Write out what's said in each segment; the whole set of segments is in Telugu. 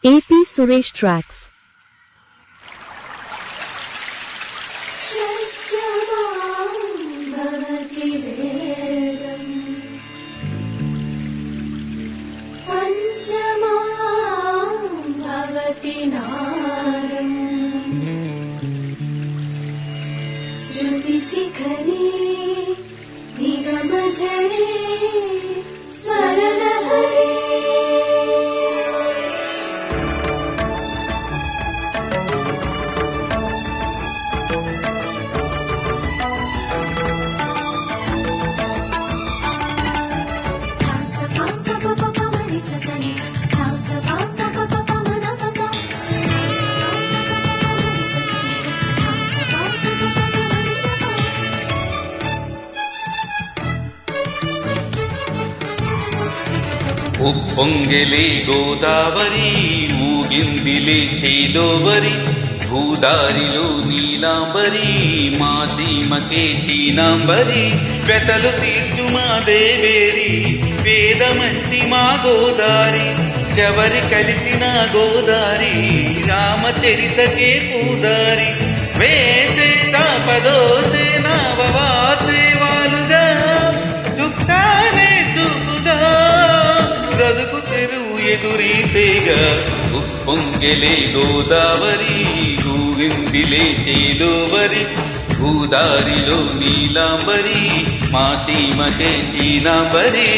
AP Suresh Tracks. श्रुतिशिखरे निगमझरे स्वरलहरे ఉప్పొంగెలే Godavari ఊగిందిలే చేలోవరి భూదారిలో Neelambari మా సీమకే చీనాంబరి వెతలు తీర్చు మా దేవేరి వేదమంటి మా గోదారి శబరి కలిసిన గోదారి రామచరితకే పూదారి వేసే చాపదోసే నావవాసే వాలుగా చుక్కానే చూపుగా బ్రతుకు తెరువు ఎదురీసేగా ఉప్పొంగెలే గోదావరి ఊగిందిలే చేలోవరి భూదారిలో నీలాంబరి మా సీమకే చీనాంబరి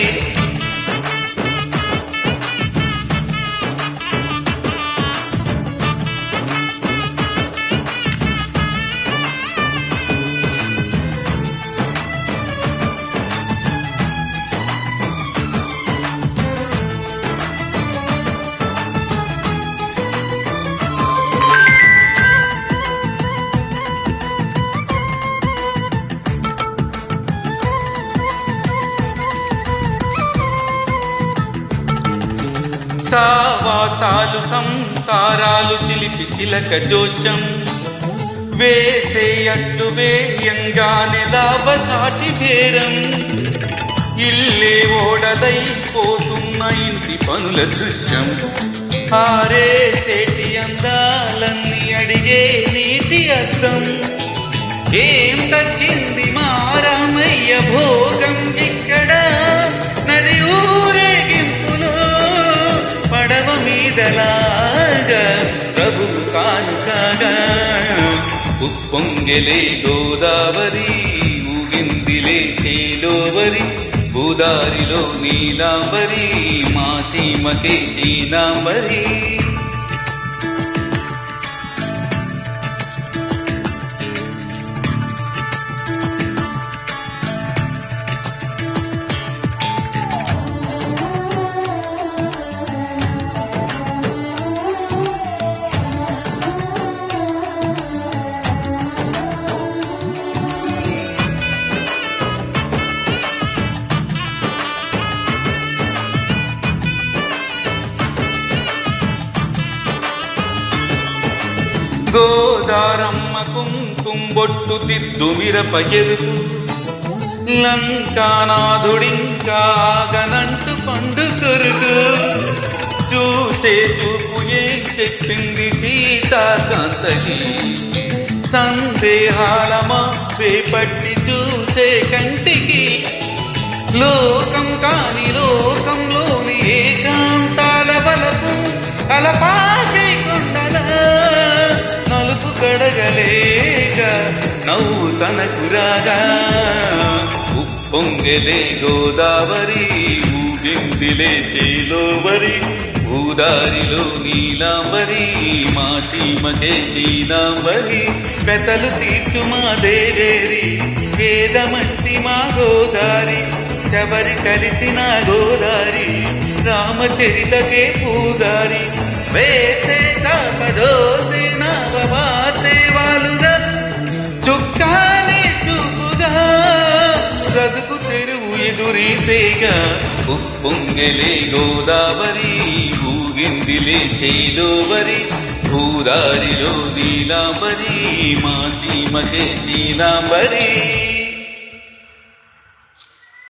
సావాసాలు సంసారాలు చిలిపి చిలక జోషం వేసే అట్లు వేయంగానే లాభసాటి బేరం ఇల్లే ఓడలైపోతున్న ఇంటి పనుల దృశ్యం ఆరేసేటి అందాలన్నీ అడిగే నీటి అర్థం ఏం తగ్గింది మా రామయ్య భోగం ఇక్కడ నది ఊరేగింపులో పడవ మీదలాగా ప్రభువు కానుకాగా ఉప్పొంగెలే గోదావరి ఊగిందిలే చేలోవరి భూదారిలో నీలాంబరి మా సీమకే చీనాంబరి గోదారమ్మ కుంకుమొట్టు దిద్దు మిరప ఎరుపు లంకానాథుడింకాగనంటు పండు కొరుకు చూసే చూపు ఏం చెప్పింది సీతాకాంతకి సందేహాలమా వేపట్టి చూసే కంటికి లోకం కాని లోకంలోని ఏకాంతాల వలపు అలపాకే కొండల నలుపు కడగలేక నవ్వు తనకు రాగా ఉప్పొంగెలే గోదావరి ఊగిందిలే చేలోవరి భూదారిలో నీలాంబరి మా సీమకే చీనాంబరి పెతలు తీర్చు మా దేవేరి వేదమంటి మా గోదారి శబరి కలిసిన గోదారి రామచరితకే పూదారి వేసే చాపదోసే నావవాసే వాలుగా చుక్కానే చూపుగా బ్రతుకు తెరువు ఎదురీసేగా ఉప్పొంగెలే గోదావరి ఊగిందిలే చేలోవరి భూదారిలో నీలాంబరి మా సీమకే చీనాంబరి